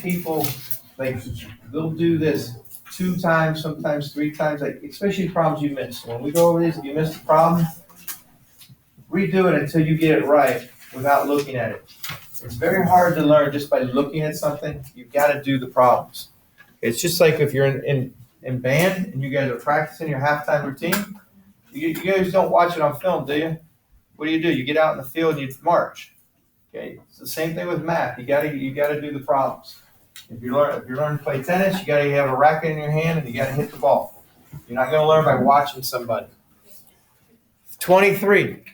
people, like, they'll do this 2 times, sometimes 3 times, like, especially problems you miss. When we go over these, if you miss the problem, redo it until you get it right without looking at it. It's very hard to learn just by looking at something. You've got to do the problems. It's just like if you're in band and you guys are practicing your halftime routine, you guys don't watch it on film, do you? What do? You get out in the field and you march. Okay, it's the same thing with math. You gotta do the problems. If you're learning to play tennis, you gotta have a racket in your hand and you gotta hit the ball. You're not gonna learn by watching somebody. 23.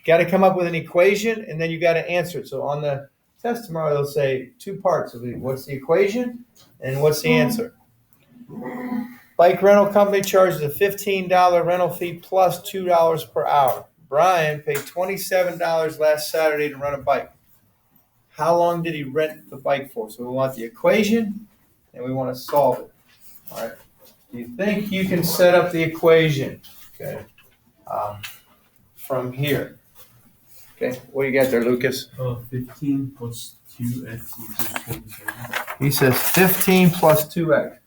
Got to come up with an equation and then you got to answer it. So on the test tomorrow, they'll say 2 parts of it. What's the equation and what's the answer? Bike rental company charges a $15 rental fee plus $2 per hour. Brian paid $27 last Saturday to rent a bike. How long did he rent the bike for? So we want the equation and we want to solve it. All right. Do you think you can set up the equation? Okay. From here. Okay. What do you got there, Lucas? 15 plus 2x equals 27. He says 15 plus 2x.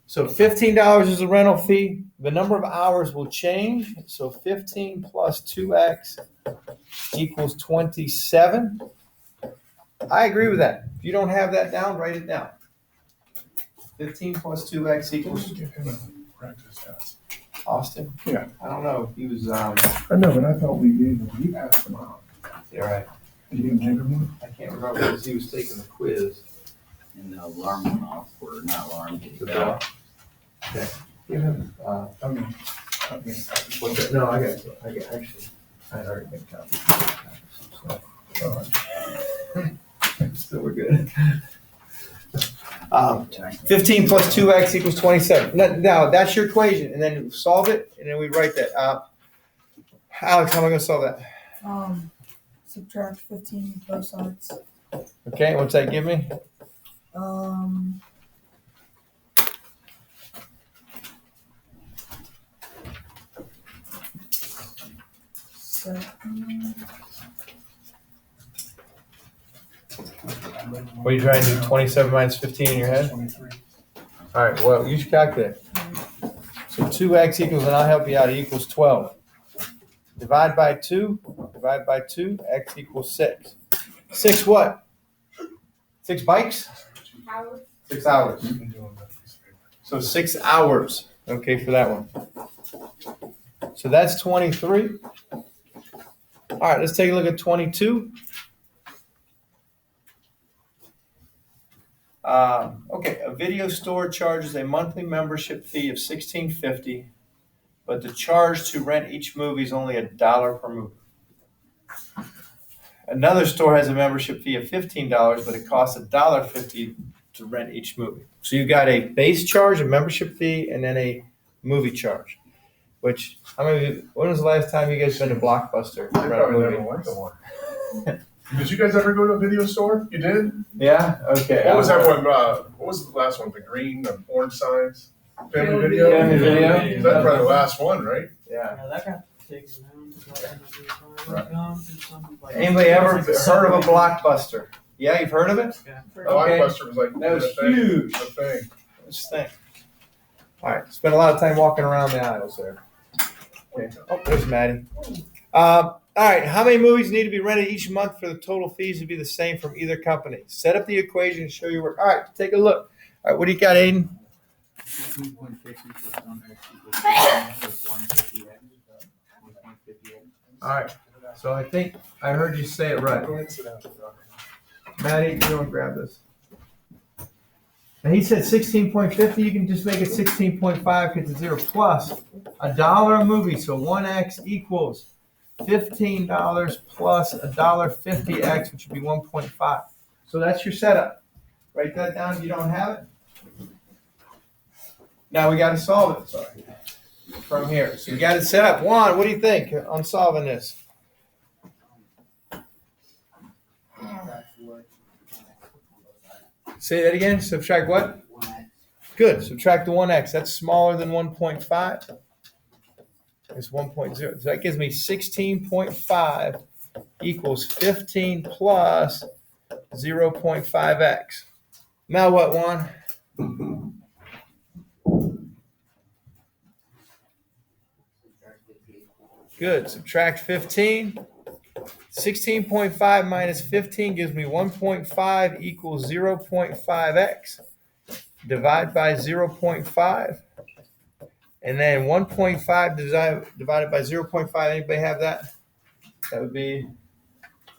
So $15 is a rental fee. The number of hours will change. So 15 plus 2x equals 27. I agree with that. If you don't have that down, write it down. 15 plus 2x equals. Practice test. Austin? Yeah. I don't know. He was. I know, but I thought we did. We passed them out. Yeah, right. You didn't take them one? I can't remember because he was taking the quiz. And the alarm went off, or not alarm, The bell. Okay. Give him. What's that? No, I got actually. I had already been counted. So we're good. 15 plus 2x equals 27. Now, that's your equation, and then solve it, and then we write that. Alex, how am I going to solve that? Subtract 15 both sides. Okay, what's that give me? What are you trying to do? 27 minus 15 in your head? 23. All right, well, use your calculator. So 2x equals, and I'll help you out, it equals 12. Divide by 2, x equals 6. 6 what? 6 bikes? 6 hours. So 6 hours, okay, for that one. So that's 23. All right, let's take a look at 22. Okay, a video store charges a monthly membership fee of $16.50, but the charge to rent each movie is only $1 per movie. Another store has a membership fee of $15, but it costs $1.50 to rent each movie. So you've got a base charge, a membership fee, and then a movie charge. Which, when was the last time you guys been to Blockbuster? I probably never went to one. Did you guys ever go to a video store? You did? Yeah? Okay. What was that one? What was the last one? The green, the orange signs? Family Video? Family Video. That's probably the last one, right? Yeah. Yeah, that got taken down. Anybody ever heard of a Blockbuster? Yeah, you've heard of it? Yeah. Blockbuster was like That was the thing. huge. The thing. Let's think. All right, spent a lot of time walking around the aisles there. Okay. Oh, there's Maddie. All right, how many movies need to be rented each month for the total fees to be the same from either company? Set up the equation and show your work. All right, take a look. All right, what do you got, Aiden? 15.50 plus 1x equals 15 plus 150x. 1.50x. All right, so I think I heard you say it right. Go ahead and sit down. Maddie, you don't grab this. And he said 16.50, you can just make it 16.5 because it's 0 plus $1 a movie. So 1x equals $15 plus $1.50x, which would be 1.5. So that's your setup. Write that down if you don't have it. Now we got to solve it. Sorry. From here. So you got it set up. Juan, what do you think on solving this? Say that again. Subtract what? 1x. Good. Subtract the 1x. That's smaller than 1.5. It's 1.0. So that gives me 16.5 equals 15 plus 0.5x. Now what, Juan? Good. Subtract 15. 16.5 minus 15 gives me 1.5 equals 0.5x. Divide by 0.5. And then 1.5 divided by 0.5. Anybody have that? That would be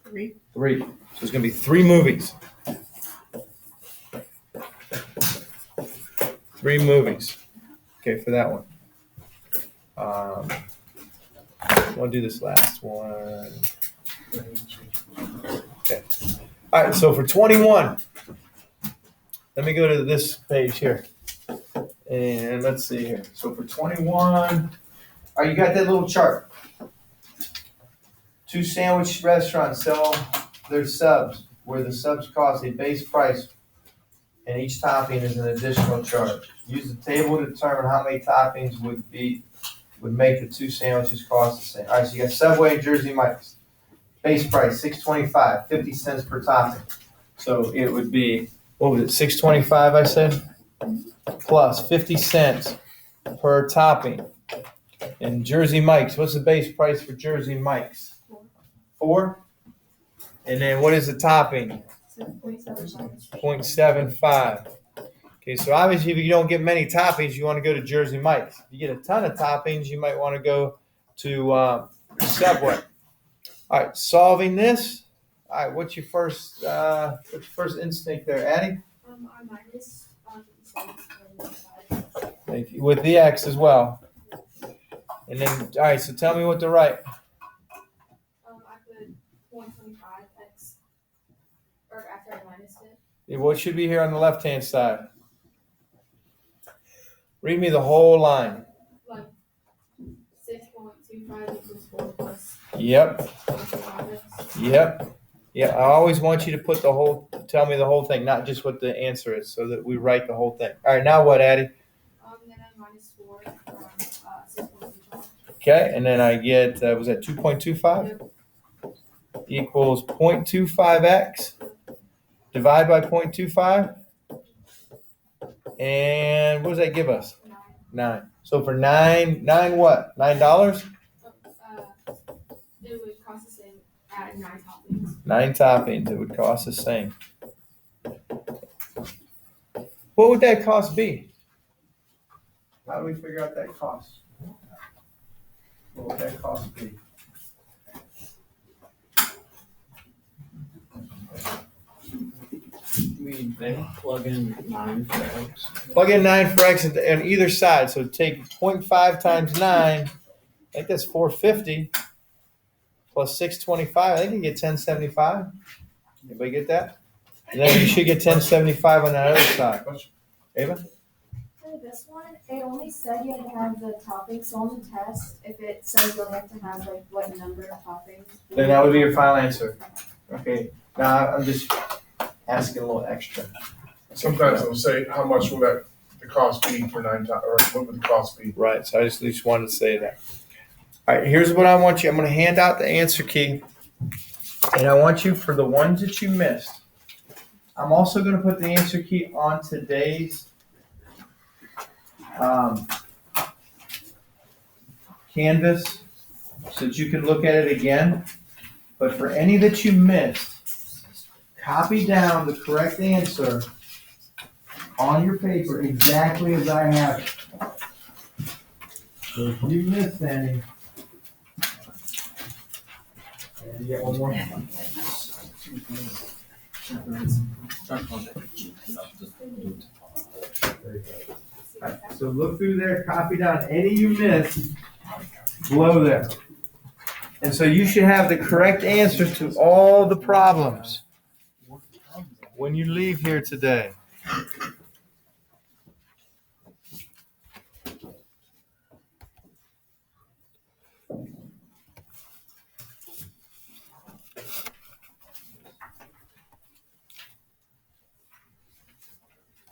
3. 3. So it's going to be 3 movies. 3 movies. Okay, for that one. I want to do this last one. Okay. All right, so for 21, let me go to this page here. And let's see here. So for 21, all right, you got that little chart. 2 sandwich restaurants sell their subs, where the subs cost a base price, and each topping is an additional charge. Use the table to determine how many toppings would make the 2 sandwiches cost the same. All right, so you got Subway and Jersey Mike's. Base price, $6.25, 50 cents per topping. So it would be, what was it, $6.25 I said? Plus 50 cents per topping. And Jersey Mike's, what's the base price for Jersey Mike's? 4? And then what is the topping? 0.75. Okay, so obviously if you don't get many toppings, you want to go to Jersey Mike's. If you get a ton of toppings, you might want to go to Subway. All right, solving this. All right, what's your first instinct there, Addie? I minus 7.5. Thank you. With the X as well. And then, all right, so tell me what to write. I put 0.25x, or after I minus it. What should be here on the left-hand side? Read me the whole line. Like 6.25 equals 4 plus Yep. 0.25x. Yep. Yeah, I always want you to tell me the whole thing, not just what the answer is, so that we write the whole thing. All right, now what, Addie? Then I minus 4 from 6.25. Okay, and then I get, was that 2.25? Equals 0.25x. Divide by 0.25. And what does that give us? 9. So for 9 what? $9? It would cost the same at 9 toppings. 9 toppings, it would cost the same. What would that cost be? How do we figure out that cost? What would that cost be? We then plug in 9 for X. Plug in 9 for X on either side. So take 0.5 times 9. I think that's 450 plus 625. I think you get 1075. Anybody get that? And then you should get 1075 on that other side. Ava? For this one, it only said you had to have the toppings, so on the test, if it says you'll have to have like what number of toppings. Then that would be your final answer. Okay. Now I'm just asking a little extra. Sometimes they'll say, how much will the cost be for 9 toppings, or what would the cost be? Right. So I just wanted to say that. All right. Here's what I want you. I'm going to hand out the answer key, and I want you for the ones that you missed. I'm also going to put the answer key on today's Canvas so that you can look at it again. But for any that you missed, copy down the correct answer on your paper exactly as I have it. So if you missed any, and you get one more. Right, so look through there, copy down any you missed below there. And so you should have the correct answers to all the problems when you leave here today.